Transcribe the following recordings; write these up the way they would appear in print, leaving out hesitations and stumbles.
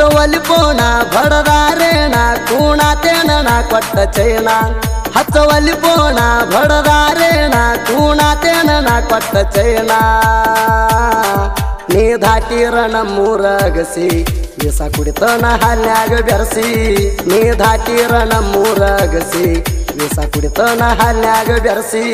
ಹಚ್ಚವಲ್ಲಿ ಪೋಣ ಬಡದಾರೇಣ ಕೂಣಾತೇನ ನಾ ಕೊಟ್ಟ ಚೈನ ಹಚ್ಚವಲ್ಲಿ ಪೋಣ ಬಡದಾರೇಣ ಕೂಣಾತೇನ ನಾ ಕೊಟ್ಟ ಚೈನ ನೀ ದಾಟಿರ ನಮ್ಮೂರಗಸಿ ವಿಸ ಕುಡಿತನ ಹಲ್ಯಾಗ ಬೆರಸಿ ನೀ ದಾಟಿರ ನಮ್ಮೂರಗಸಿ ವಿಸ ಕುಡಿತನ ಹಲ್ಯಾಗ ಬೆರಸಿ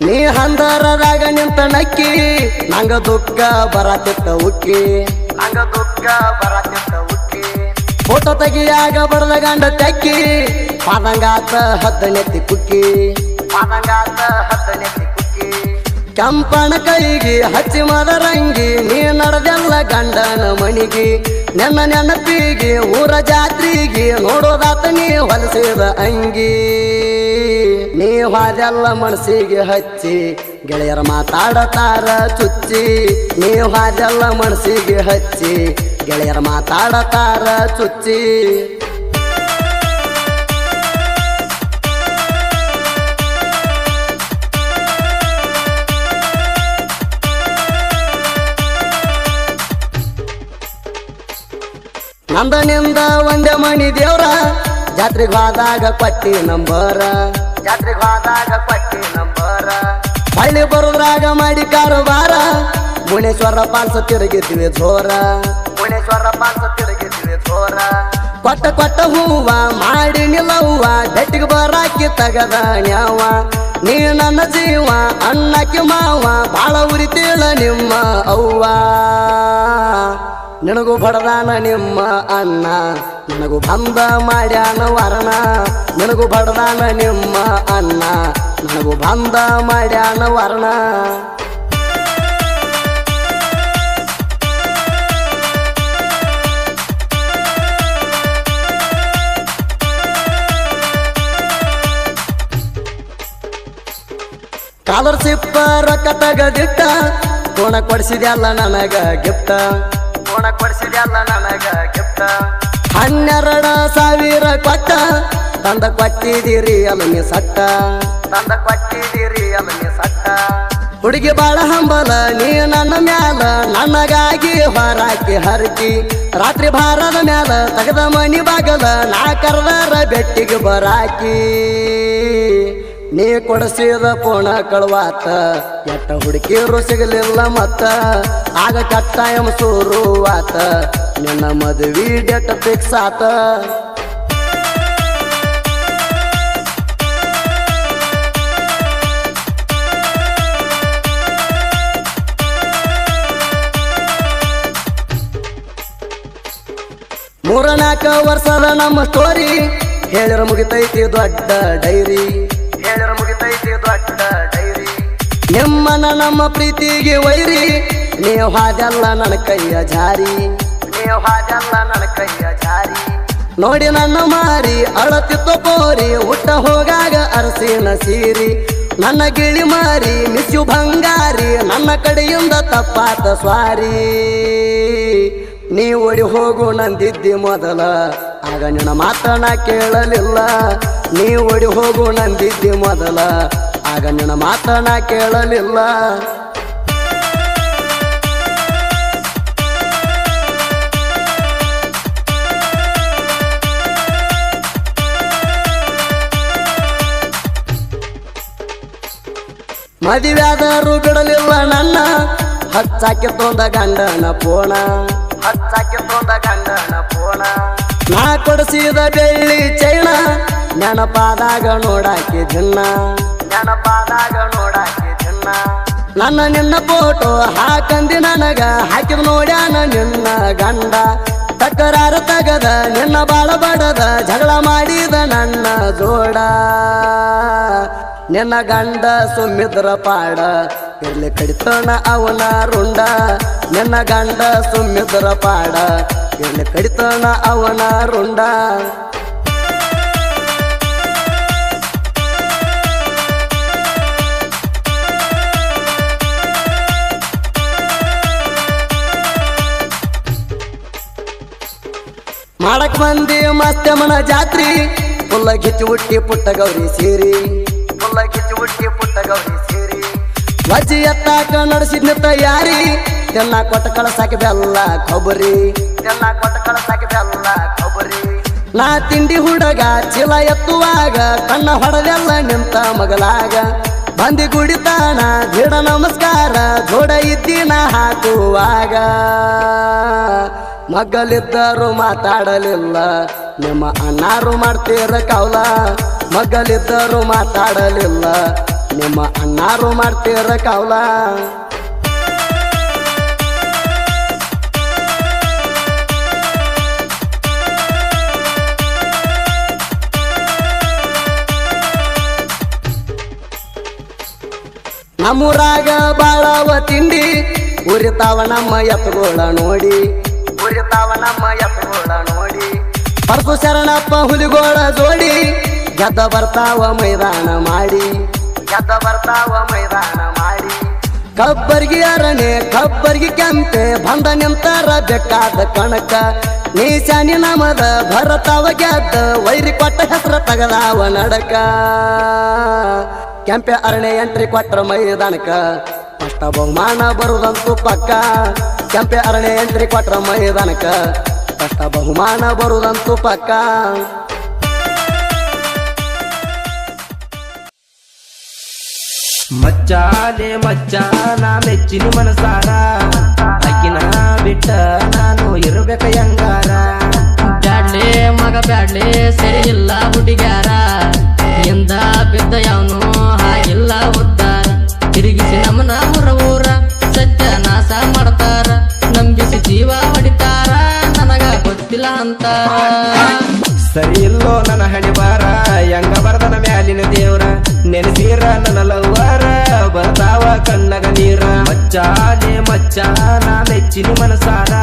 ನೀ ಹಂದರದಾಗ ನಿಂತ ನಕ್ಕಿ ನಂಗ ದುಃಖ ಬರತಿತ್ತ ಉಕ್ಕಿ ನಂಗ ದುಃಖ ಬರತಿತ್ತ ಉಕ್ಕಿ ಫೋಟೋ ತೆಗಿಯಾಗ ಬಡದ ಗಂಡ ತೆಕ್ಕಿ ಪಾದಂಗಾತ ಹದ್ದನೆತ್ತಿ ಕುಕ್ಕಿ ಪಾದಂಗಾತ ಹದ್ದನೆತ್ತಿ ಕುಕ್ಕಿ ಕೆಂಪನ ಕೈಗಿ ಹಚ್ಚಿ ಮದರಂಗಿ ನೀ ನಡೆದೆಲ್ಲ ಗಂಡನ ಮಣಿಗಿ ನೆನ್ನ ನೆನಪಿಗಿ ಊರ ಜಾತ್ರಿಗಿ ನೋಡೋದಾತ ನೀ ಹೊಲಸಿದ ಅಂಗಿ ನೀ ಹಾದೆಲ್ಲ ಮನಸ್ಸಿಗೆ ಹಚ್ಚಿ ಗೆಳೆಯರ ಮಾತಾಡತಾರ ಚುಚ್ಚಿ ನೀ ಹಾದೆಲ್ಲ ಮನಸ್ಸಿಗೆ ಹಚ್ಚಿ ಗೆಳೆಯರ ಮಾತಾಡತಾರ ಚುಚ್ಚಿ ನಂದ ನಿಂದ ಒಂದೇ ಮಣಿ ದೇವ್ರ ಜಾತ್ರೆಗೆ ಹೋದಾಗ ಕೊಟ್ಟಿ ನಂಬರ ಜಾತ್ರೆಗೆ ಹೋದಾಗ ಕೊಟ್ಟಿ ನಂಬರ ಹಳ್ಳಿ ಬರೋದ್ರಾಗ ಮಾಡಿ ಕಾರುಬಾರ ಮುನೇಶ್ವರ ಪಾಲ್ಸ ತಿರುಗಿದ್ವಿ ಜೋರ ಮುನೇಶ್ವರ ಪಾಲ್ಸ ತಿರುಗಿದ್ವಿ ಜೋರ ಕೊಟ್ಟ ಕೊಟ್ಟ ಹೂವ ಮಾಡಿ ನಿಲ್ಲವ್ವ ಬೆಟ್ಟಿಗೆ ಬರಾಕಿ ತಗದ ನ್ಯಾವ ನೀ ನನ್ನ ಜೀವ ಅನ್ನಕ್ಕೆ ಮಾವ ಬಾಳ ಉರಿತೀಳ ನಿಮ್ಮ ಅವ್ವ ನಿನಗೂ ಬಡದಾನ ನಿಮ್ಮ ಅನ್ನ ನನಗೂ ಬಂದ ಮಾಡ್ಯಾನ ವರ್ಣ ನಿನಗೂ ಬಡದಾನ ನಿಮ್ಮ ಅನ್ನ ನನಗೂ ಬಂದ ಮಾಡ್ಯಾನ ವರ್ಣ ಸ್ಕಾಲರ್ಶಿಪ್ ರೊಕ್ಕ ತಗದಿಟ್ಟ ಕೋಣ ಕೊಡಿಸಿದ್ಯಲ್ಲ ನನಗ ಗಿಫ್ಟ ಕೋಣ ಕೊಡಿಸಿದ್ಯಲ್ಲ ನನಗ ಗಿಫ್ಟ 12,000 ಕೊಟ್ಟ ತಂದ ಕೊಟ್ಟಿದ್ದೀರಿ ಅಲಮಿ ಸಟ್ಟ ತಂದ ಕೊಟ್ಟಿದ್ದೀರಿ ಅಲಮಿ ಸಟ್ಟ ಹುಡುಗಿ ಬಾಳ ಹಂಬಲ ನೀ ನನ್ನ ಮ್ಯಾಲ ನನಗಾಗಿ ಹೊರಾಕಿ ಹರಕಿ ರಾತ್ರಿ ಭಾರದ ಮ್ಯಾಲ ತಗದ ಮನಿ ಬಾಗಲ ನಾ ಕರ್ದಾರ ಬೆಟ್ಟಿಗೆ ಬರಾಕಿ ನೀ ಕೊಡಿಸಿದ ಪೋಣ ಕಳುವಾತ ಎಟ್ಟ ಹುಡುಕಿರು ಸಿಗಲಿಲ್ಲ ಮತ್ತ ಆಗ ಕಟ್ಟ ಎಂ ಶುರುವಾತ ನಿನ್ನ ಮದುವೆ ಡೇಟ್ ಫಿಕ್ಸ್ ಆತ ಮೂರನಾಲ್ಕು ವರ್ಷದ ನಮ್ಮ ಸ್ಟೋರಿ ಹೇಳಿರ ಮುಗಿತೈತಿ ದೊಡ್ಡ ಡೈರಿ ಹೇಳಿರ ಮುಗಿತೈತಿ ದೊಡ್ಡ ಡೈರಿ ನಿಮ್ಮನ ನಮ್ಮ ಪ್ರೀತಿಗೆ ವೈರಿ ನೀವು ಹಾದೆಲ್ಲ ನನ್ನ ಕೈಯ ಜಾರಿ ನೀವು ಹಾದೆಲ್ಲ ನನ್ನ ಕೈಯ ಜಾರಿ ನೋಡಿ ನನ್ನ ಮಾರಿ ಅಳತಿತ್ತು ಪೋರಿ ಹುಟ್ಟ ಹೋಗಾಗ ಅರಸಿನ ಸೀರಿ ನನ್ನ ಗಿಳಿ ಮಾರಿ ಮಿಸ್ಯು ಬಂಗಾರಿ ನನ್ನ ಕಡೆಯಿಂದ ತಪ್ಪಾತ ಸ್ವಾರಿ ನೀ ಓಡಿ ಹೋಗು ನಂದಿದ್ದಿ ಮೊದಲ ಆಗ ನಿನ್ನ ಮಾತನ ಕೇಳಲಿಲ್ಲ ನೀ ಓಡಿ ಹೋಗು ನಂದಿದ್ದಿ ಮೊದಲ ಆಗ ನಿನ್ನ ಮಾತನ ಕೇಳಲಿಲ್ಲ ಮದುವೆಯಾದರೂ ಬಿಡಲಿಲ್ಲ ನನ್ನ ಹಚ್ಚಾಕಿ ತೊಂದ ಗಂಡನ ಪೋಣ ಹಚ್ಚಾಕಿ ತೊಂದ ಗಂಡನ ಪೋಣ ನಾ ಕೊಡಿಸಿದ ಬೆಳ್ಳಿ ಚೈನ ನೆನಪಾದಾಗ ನೋಡಾಕಿ ದಿನ್ನ ನೆನಪಾದಾಗ ನೋಡಾಕಿ ದಿನ್ನ ನನ್ನ ನಿನ್ನ ಫೋಟೋ ಹಾಕಂದಿ ನನಗ ಹಾಕಿದ ನೋಡ್ಯಾನ ನಿನ್ನ ಗಂಡ ತಕರಾರು ತಗದ ನಿನ್ನ ಬಾಳ ಬಡದ ಜಗಳ ಮಾಡಿದ ನನ್ನ ಜೋಡ ನಿನ್ನ ಗಂಡ ಸುಮ್ಮಿದ್ರ ಪಾಡ ಇರ್ಲಿ ಕಡಿತನ ಅವನ ರುಂಡ ನಿನ್ನ ಗಂಡ ಸುಮ್ಮಿದ್ರ ಪಾಡ ಇರ್ಲಿ ಕಡಿತನ ಅವನ ರುಂಡ ಮಾಡಕ್ ಬಂದಿ ಮಸ್ತೆಮನ ಜಾತ್ರಿ ಪುಲ್ಲ ಗಿಚ್ಚು ಹುಟ್ಟಿ ಪುಟ್ಟ ಗೌರಿ ಸೇರಿ ಪುಲ್ಲ ಗಿಚ್ಚು ಹುಟ್ಟಿ ಪುಟ್ಟ ಗೌರಿ ಸೇರಿ ವಜ್ಜಿ ಎತ್ತಾಕ ನಡೆಸಿದ್ನ ತಯಾರಿ ತೆನ್ನ ಕೊಟ್ಟ ಕಳಸಾಕಿ ಬೆಲ್ಲ ಕೊಬ್ಬರಿ ತೆನ್ನ ಕೊಟ್ಟ ಕಳಸಾಕಿ ಬೆಲ್ಲ ಕೊಬ್ಬರಿ ನಾ ತಿಂಡಿ ಹುಡುಗ ಚೀಲ ಎತ್ತುವಾಗ ಕಣ್ಣ ಹೊಡೆದೆಲ್ಲ ನಿಂತ ಮಗಲಾಗ ಬಂದಿ ಗುಡಿತಾನ ಗಿಡ ನಮಸ್ಕಾರ ಜೋಡ ಇದ್ದಿನ ಹಾಕುವಾಗ ಮಗ್ಗಲಿದ್ದರು ಮಾತಾಡಲಿಲ್ಲ ನಿಮ್ಮ ಅಣ್ಣಾರು ಮಾಡ್ತೀರ ಕೌಲ ಮಗ್ಗಲಿದ್ದರು ಮಾತಾಡಲಿಲ್ಲ ನಿಮ್ಮ ಅಣ್ಣಾರು ಮಾಡ್ತೀರ ಕೌಲ ನಮ್ಮೂರಾಗ ಬಾಳವ ತಿಂಡಿ ಉರಿತಾವ ನಮ್ಮ ಎತ್ತುಗೋಳ ನೋಡಿ ಉರಿತಾವ ನಮ್ಮ ಎತ್ತುಗೋಳ ನೋಡಿ ಪರಸು ಶರಣಪ್ಪ ಹುಲಿಗೋಳ ಜೋಡಿ ಗೆದ್ದ ಬರ್ತಾವ ಮೈದಾನ ಮಾಡಿ ಗೆದ್ದ ಬರ್ತಾವ ಮೈದಾನ ಮಾಡಿ ಕಬ್ಬರ್ಗಿ ಅರಣೆ ಕಬ್ಬರ್ಗಿ ಕೆಂಪೆ ಬಂದ ನಿಂತಾರ ಬೇಕಾದ ಕಣಕ ನೀಶಾನಿ ನಮದ ಭರತಾವ ಗೆದ್ದ ವೈರಿ ಕೊಟ್ಟ ಹೆಸರ ತಗದಾವ ನಡಕ ಕೆಂಪೆ ಅರಣೆ ಎಂಟ್ರಿ ಕೊಟ್ರ ಮೈದಾನಕ ಅಷ್ಟ ಬಹುಮಾನ ಬರುದಂತೂ ಪಕ್ಕ ಕೆಂಪೆ ಅರಣೆ ಎಂಟ್ರಿ ಕೊಟ್ರ ಮೈದಾನಕ ಅಷ್ಟ ಬಹುಮಾನ ಬರುದಂತೂ ಪಕ್ಕ ಮಚ್ಚಾಲೆ ಮಚ್ಚಾನ ಮೆಚ್ಚಿನ ಮನಸಾರ ಅಕ್ಕಿನ ಬಿಟ್ಟ ನಾನು ಇರಬೇಕ ಹೆಂಗಾರ ಬ್ಯಾಡ್ಲೆ ಮಗ ಬ್ಯಾಡ್ಲೆ ಸರಿ ಇಲ್ಲ ಹುಡುಗ್ಯಾರ ಎಂದ ಬಿದ್ದ ಯಾವನು ಹಾಗಿಲ್ಲ ಉದ್ದಾರ ತಿರುಗಿಸಿ ನಮ್ಮನ ಊರ ಸತ್ಯ ನಾಶ ಮಾಡ್ತಾರ ನಂಬಿಸಿ ಜೀವ ಹೊಡಿತಾರ ನನಗ ಗೊತ್ತಿಲ್ಲ ಅಂತಾರ ಸರಿ ಇಲ್ಲೋ ನನ್ನ ಹಣಿಬಾರ ಹೆಂಗ ಬರ್ದನ ಮ್ಯಾಲಿನ ದೇವ್ರ ನೆನೆಸೀರ ನನ್ನ ಲವ್ವಾರ ಬರ್ತಾವ ಕಣ್ಣಗ ನೀರ ಮಚ್ಚಾಲೆ ಮಚ್ಚಾನ ಮೆಚ್ಚಿನ ಮನಸಾರ